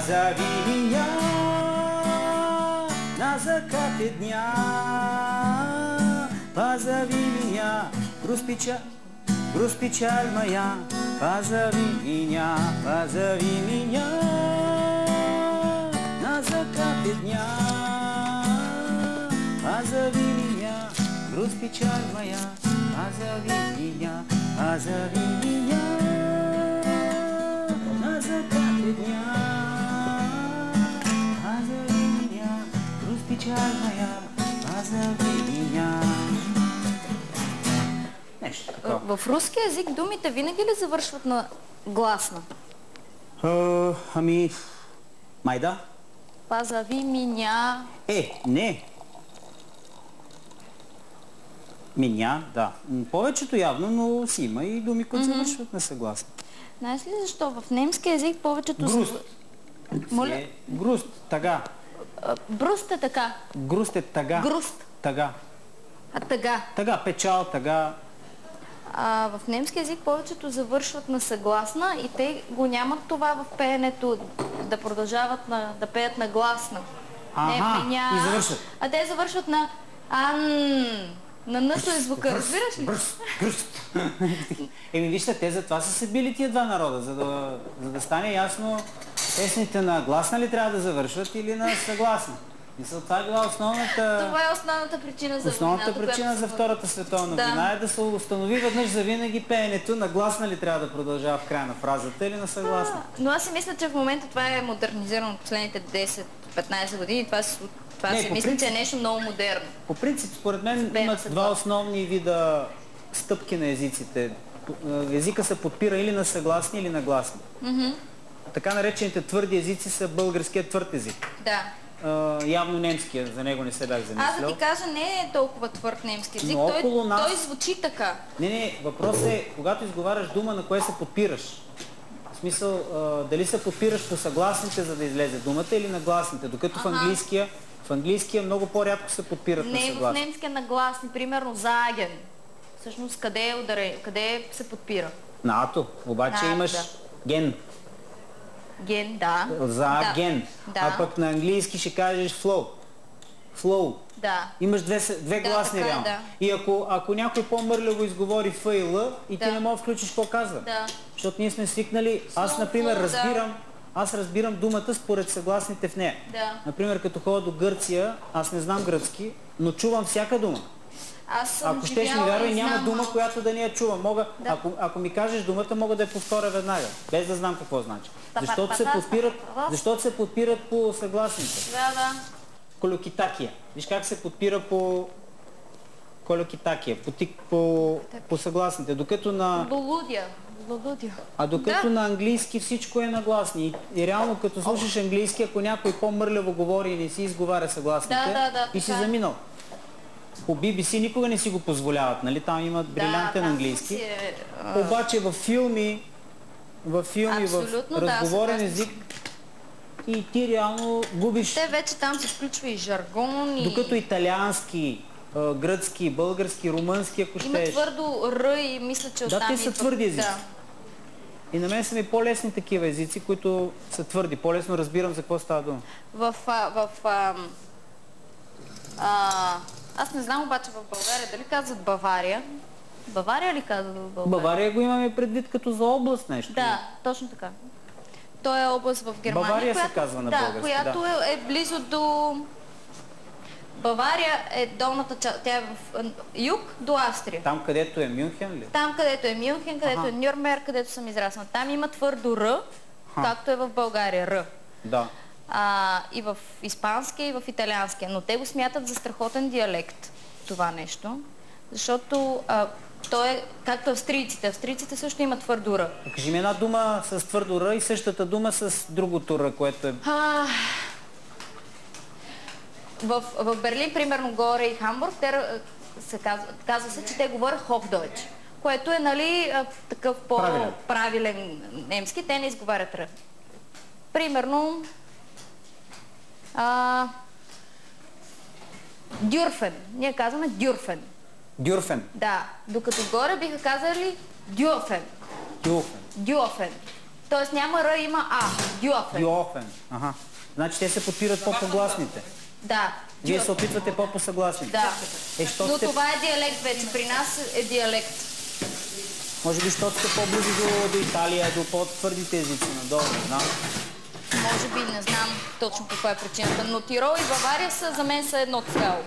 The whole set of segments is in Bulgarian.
Позови меня на закате дня. Позови меня, грусть печаль моя. Позови меня на закате дня. Позови меня, грусть печаль моя. Позови меня на закате дня. Позови меня, грусть печаль моя. Позови меня. Нещо такова. В руски език думите винаги ли завършват на гласна? Ами, май да. Позови меня. Не. Меня, да. Повечето явно, но си има и думи, които завършват несъгласни. Знаеш ли защо? В немски език повечето... Груст. Моля? Груст, тага. Бруст е така. Груст е тага. Груст. Тага. А тъга. Тага, печал, тага. В немски език повечето завършват на съгласна и те го нямат това в пеенето, да продължават да пеят на гласна. И завършват. А те завършват на ан. На нъто е звука, разбираш ли? Груст. Вижте, те затова са се били тия два народа, за да стане ясно песните на гласна ли трябва да завършват или на съгласна. Това е била основната... Това е основната причина за войната. Основната причина за Втората световна война е да се установи веднъж завинаги пеенето на гласна ли трябва да продължава в края на фразата или на съгласна. Но аз си мисля, че в момента това е модернизирано в последните 10-15 години. Това си мисля, че е нещо много модерно. По принцип, според мен имат два основни вида стъпки на езиците. Езика се подпира или на съгласни, или на гласни. Така наречените твърди езици са българският твърд език. Да. Явно немския, за него не се бях замислил. Аз да ти кажа, не е толкова твърд немски език, той звучи така. Не, въпросът е, когато изговаряш дума, на кое се подпираш. В смисъл, дали се подпираш по съгласните, за да излезе думата, или на гласните, докато в английския много по-рядко се подпират на съгласни. Не, в немския на гласни, примерно заген. Всъщност къде се подпира? На ато, обаче имаш ген. Ген, да. Ген. А пък на английски ще кажеш flow. Flow. Да. Имаш две гласни реално. И ако някой по-мърляво изговори Ф и Л, и ти не можеш да включиш какво казва. Да. Защото ние сме свикнали, аз например разбирам думата според съгласните в нея. Да. Например, като ходя до Гърция, аз не знам гръцки, но чувам всяка дума. Ако щеш ми вярвай, няма дума, която да не я чувам. Ако ми кажеш думата, мога да я повторя веднага, без да знам какво значи. Защото се подпират по съгласните. Да. Колокитакия. Виж как се подпира по колокитакия, по съгласните. Докато на... Болудия. А докато на английски всичко е на гласни. И реално като слушаш английски, ако някой по-мърляво говори и не си изговаря съгласните, и си заминал. По BBC никога не си го позволяват, нали? Там имат брилянтен английски. Обаче във филми, в разговорен език и ти реално губиш... Те вече там се включва и жаргон и... Докато италиански, гръцки, български, румънски, ако щеш... Има твърдо Р и мисля, че оттам... Да, те са твърди езици. И на мен са ми по-лесни такива езици, които са твърди. По-лесно разбирам за какво става дума. Аз не знам обаче в България дали казват Бавария. Бавария ли казват в България? Бавария го имаме предвид като за област нещо. Да, точно така. То е област в Германия. Бавария се казва на български, която е близо до... Бавария е долната част, тя е в юг до Австрия. Там където е Мюнхен ли? Там където е Мюнхен, където е Нюрнберг, където съм израснала. Там има твърдо Р, както е в България Р. Да. И в испанския, и в италианския. Но те го смятат за страхотен диалект, това нещо. Защото то е както австрийците. Австрийците също имат твърдо Р. Кажи ми една дума с твърдо Р и същата дума с другото Р, което е... В Берлин, примерно, горе и Хамбург, казва се, че те говорят Hochdeutsch, което е, нали, такъв по-правилен немски. Те не изговарят Р. Примерно, Дюрфен. Ние казваме Дюрфен. Дюрфен? Да. Докато горе биха казали Дюрфен. Дюрфен. Дюрфен. Тоест няма Р, има А. Дюофен. Дюофен. Ага. Значи те се подпират по-погласните. Да. Вие се опитвате по-съгласните. Да. Но това е диалект вече. При нас е диалект. Може би, защото сте по-близо до Италия, до по-твърдите езици надолу, не знам. Може би, не знам точно каква е причината. Но Тирол и Бавария за мен са едно цяло.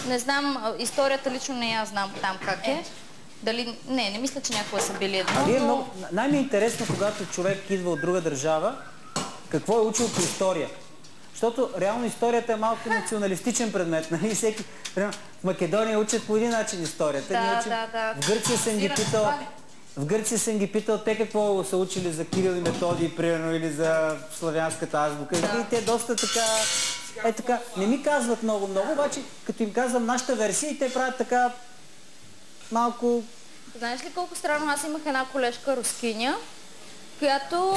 Не знам, историята лично не я знам там как е. Дали... Не мисля, че някога са били едно, но... Най-ми е интересно, когато човек идва от друга държава, какво е учил по история. Защото реално историята е малко националистичен предмет. Нали? Всеки... В Македония учат по един начин историята. Да. В Гърция съм ги питал те какво са учили за Кирил и Методий, примерно, или за славянската азбука. Да. И те доста така... Не ми казват много, обаче като им казвам нашата версия и те правят така малко... Знаеш ли колко странно? Аз имах една колежка рускиня, която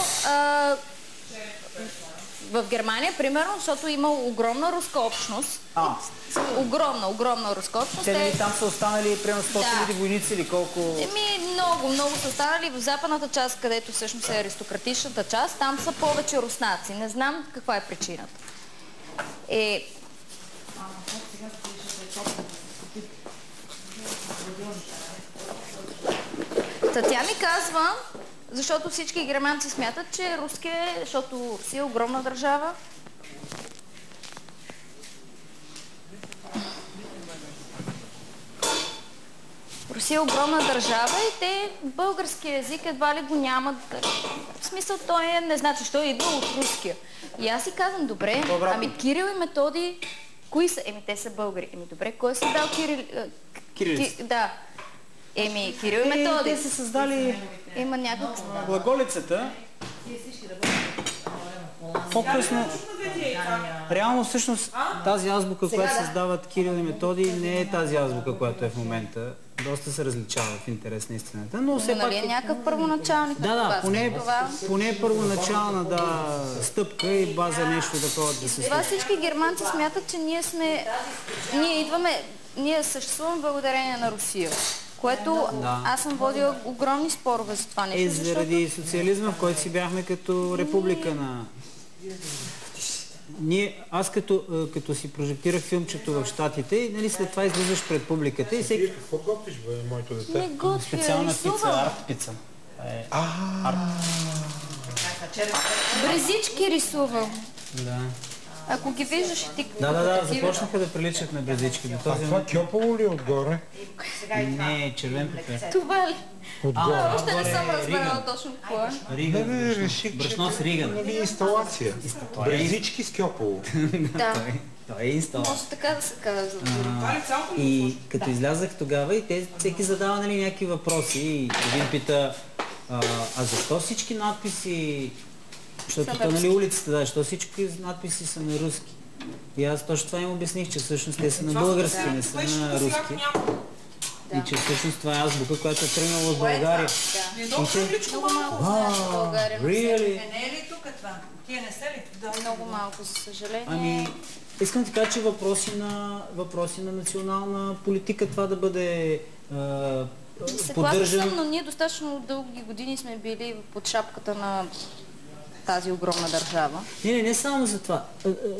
в Германия, примерно, защото има огромна руска общност. Огромна руска общност. Те там са останали примерно 100 000 войници или колко? Много са останали в западната част, където всъщност е аристократичната част. Там са повече руснаци. Не знам каква е причината. Тя ми казва, защото всички германци смятат, че руски е, защото Русия е огромна държава. Русия е огромна държава и те българския език едва ли го нямат. В смисъл той е, не значи, що идва от руския. И аз си казвам, добре, ами Кирил и Методий, кои са? Те са българи. Добре, кой е създал Кирилицата? Да. Кирил и Методий. Те са създали глаголицата. По-късно. Реално всъщност тази азбука, която създават Кирил и Методий, не е тази азбука, която е в момента. Доста се различава в интерес на истината. Но все пак е някакъв първоначалник. Да, поне първоначална стъпка и база нещо такова да се. Това всички германци смятат, че ние съществуваме благодарение на Русия. Което аз съм водила огромни спорове за това нещо. Заради социализма, в който си бяхме като република на... Аз като си прожектирах филмчето в Щатите, нали, след това излизаш пред публиката и всеки... Какво готвиш, бе, моето дете? Не готвя, специална пица, арт пица. Брезички рисувам. Да. Ако ги виждаш и ти... Да, започнаха да приличат на брезички. Това кьопало ли отгоре? Не, червен пепер. Това ли? Отгоре. Още не съм разбрала точно какво е. Риган. Брашно с риган. Нали инсталация? Брезички с кьопало. Да. Това е инсталация. Може така да се казва. И като излязах тогава и всеки задава някакви въпроси и един пита, а защо всички надписи, защото то нали улицата, защо всички надписи са на руски. И аз точно това им обясних, че всъщност те са на български, не са на руски. И че всъщност това е азбука, която е тръгнала от България. Много малко знаеш в България. Не е ли тук това? Тия не са ли? Много малко, за съжаление. Искам да кажа, че въпроси на национална политика това да бъде поддържан. Съгласна съм, но ние достатъчно дълги години сме били под шапката на тази огромна държава. Не само за това.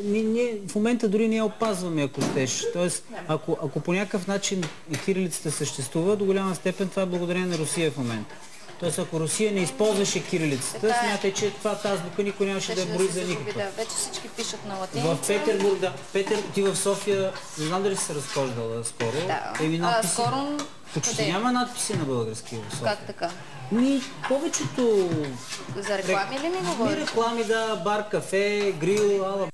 Ние в момента дори не я опазваме, ако щеш. Тоест, ако по някакъв начин кирилицата съществува, до голяма степен това е благодарение на Русия в момента. Тоест, ако Русия не използваше кирилицата, смятай, че тази азбука никой нямаше да брои за никаква. Да, вече всички пишат на латиница. В Петербург, ти в София, не знам дали си се разхождала скоро. Да, скоро... Почти няма надписи на български в София. Как така? Повечето... За реклами ли ми говориш? Реклами, да, бар, кафе, грил, ала...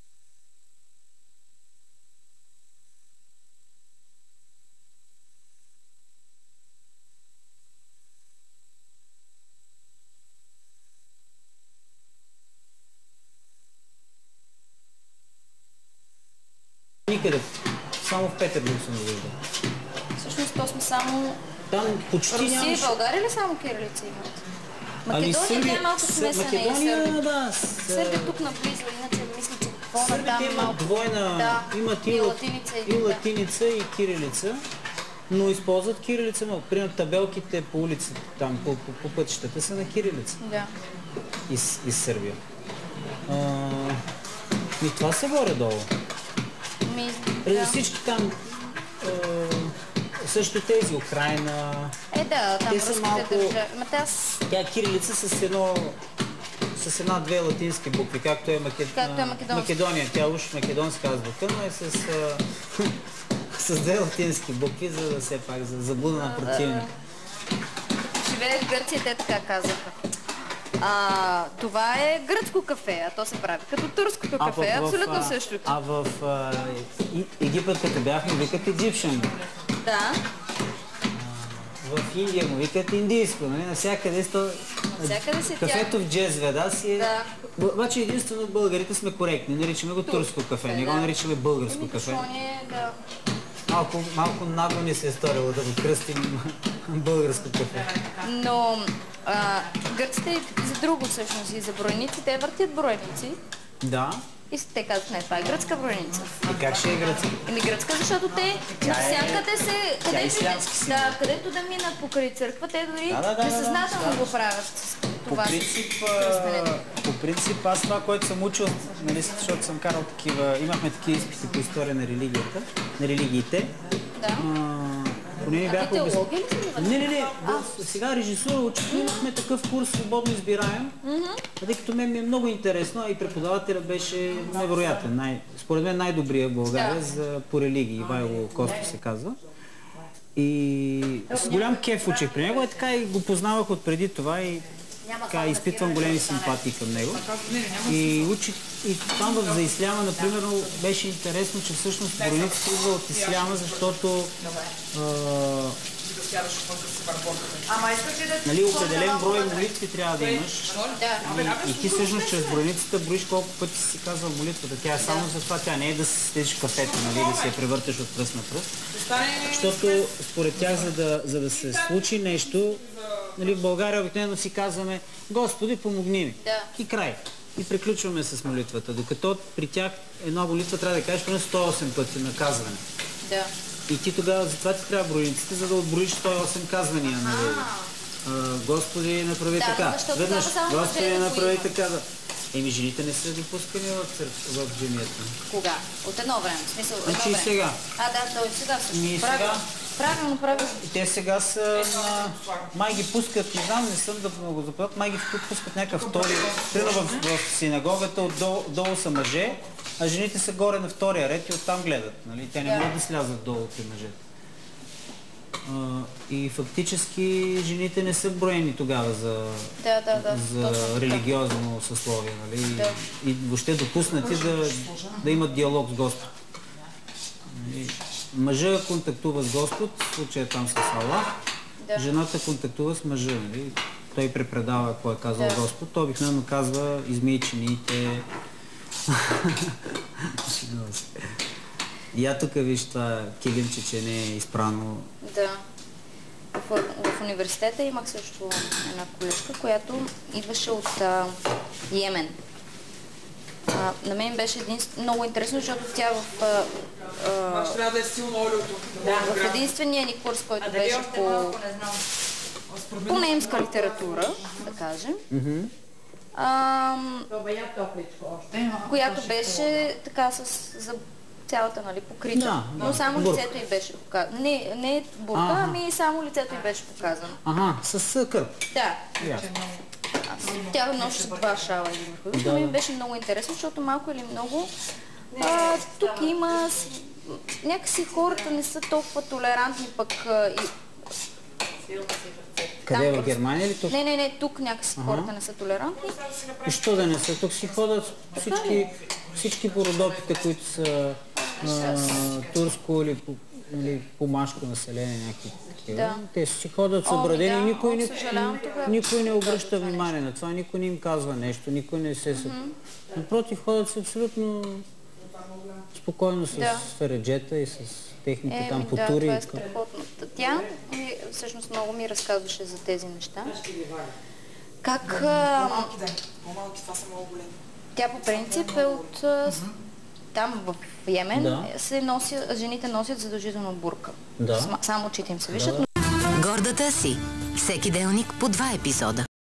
Никъде. Само в Петербург съм го виждал. Всъщност то сме само... Там почти нямаше... Русия и България ли само кирилица имат? Македония тя малко смесена и Сърбия. Да. Сърбия тук наблизо, иначе мисля, че Сърбите имат двойна... Имат и латиница, и кирилица. но използват кирилица много. Примерно табелките по улиците, там по пътищата са на кирилица. Да. Из Сърбия. И това се горе-долу. Преди всички там, също тези, Украина... Да, там руските държави. Тя е кирилица с една-две латински букви, както е Македония. Тя уж македонска азбука, но е с две латински букви, за да все пак заблуда на противника. Живее в Гърция, те така казаха. Това е гръцко кафе, а то се прави като турското кафе, абсолютно същото. А в Египет, като бяхме, викат Egyptian. Да. В Индия му викат индийско, нали? Навсякъде кафето в джезведа си е... Да. Обаче единствено българите сме коректни, наричаме го турско кафе, не го наричаме българско кафе. Да. Малко нагло ни се е сторило да го кръстим българско кафе. Но гърците и за друго всъщност, и за бройници, те въртят бройници. Да. И те казват, не, това е гръцка бройница. И как ще е гръцка? Гръцка, защото те навсякъде се... където да минат покрай църква, те дори несъзнателно го правят. По принцип, аз това, което съм учил, нали, защото съм карал такива, имахме такива изпити по история на религиите. Да. А ти теология ли си? Не. Сега режисура учихме, имахме такъв курс свободно избираем, тъй като мен ми е много интересно, а и преподавателят беше невероятен. Според мен най-добрия в България по религии, Ивайло Костов се казва. И с голям кеф учих при него, така и го познавах от преди това и изпитвам големи симпатии към него. И учих и там за исляма, например, беше интересно, че всъщност бройниците идва от исляма, защото определен брой молитви трябва да имаш. И ти всъщност чрез бройницата броиш колко пъти си казвал молитвата. Тя е само за това, тя не е да си стежиш кафето, да се я превърташ от пръст на пръст. Защото според тях, за да се случи нещо, в България обикновено си казваме: Господи, помогни ми. И край. И приключваме с молитвата. Докато при тях една молитва трябва да кажеш поне 108 пъти на казване. И ти тогава, затова ти трябва бройниците, за да отброиш 108 казвания. Господи, направи така. Веднъж, Господи, направи така. Жените не са допускани в джамията. Кога? От едно време. В смисъл, едно време. И сега. Той сега също. Правилно. Те сега са май ги пускат, не знам, не съм да го запълнят, май ги пускат някакъв втори. Примерно в синагогата отдолу са мъже, а жените са горе на втория ред и оттам гледат. Те не могат да слязат долу при мъжете. И фактически жените не са броени тогава за религиозно съсловие. И въобще допуснати да имат диалог с Господ. Мъжа контактува с Господ, в случая там с Аллах, жената контактува с мъжа. Той препредава какво е казал Господ. Той обикновено казва: измий чиниите. И тук виж това килимче, че не е изпрано. Да. В университета имах също една колежка, която идваше от Йемен. На мен беше много интересно, защото тя в единствения ни курс, който беше по немска литература, да кажем, която беше така за цялата, покрита. Но само лицето й беше показано. Не бурка, ами само лицето й беше показано. С кърп. Да. Тя носи с 2 шала един върху. Ми беше много интересно, защото малко или много тук има някакси хората не са толкова толерантни пък Къде, в Германия или тук? Не, тук някакси хората не са толерантни. И що да не са? Тук си ходят всички породопите, които са турско или помашко население, някакви такива. Те си ходят събрадени и никой не обръща внимание на това, никой не им казва нещо, никой не се... Напротив, ходят се абсолютно спокойно с фереджета и с техните там потури. Това е страхотно. Тя всъщност много ми разказваше за тези неща. Как... По-малки, това са много големи. Тя по принцип е от там в Йемен жените носят задължително бурка. Само очите им се виждат. Гордата си. Всеки делник по 2 епизода.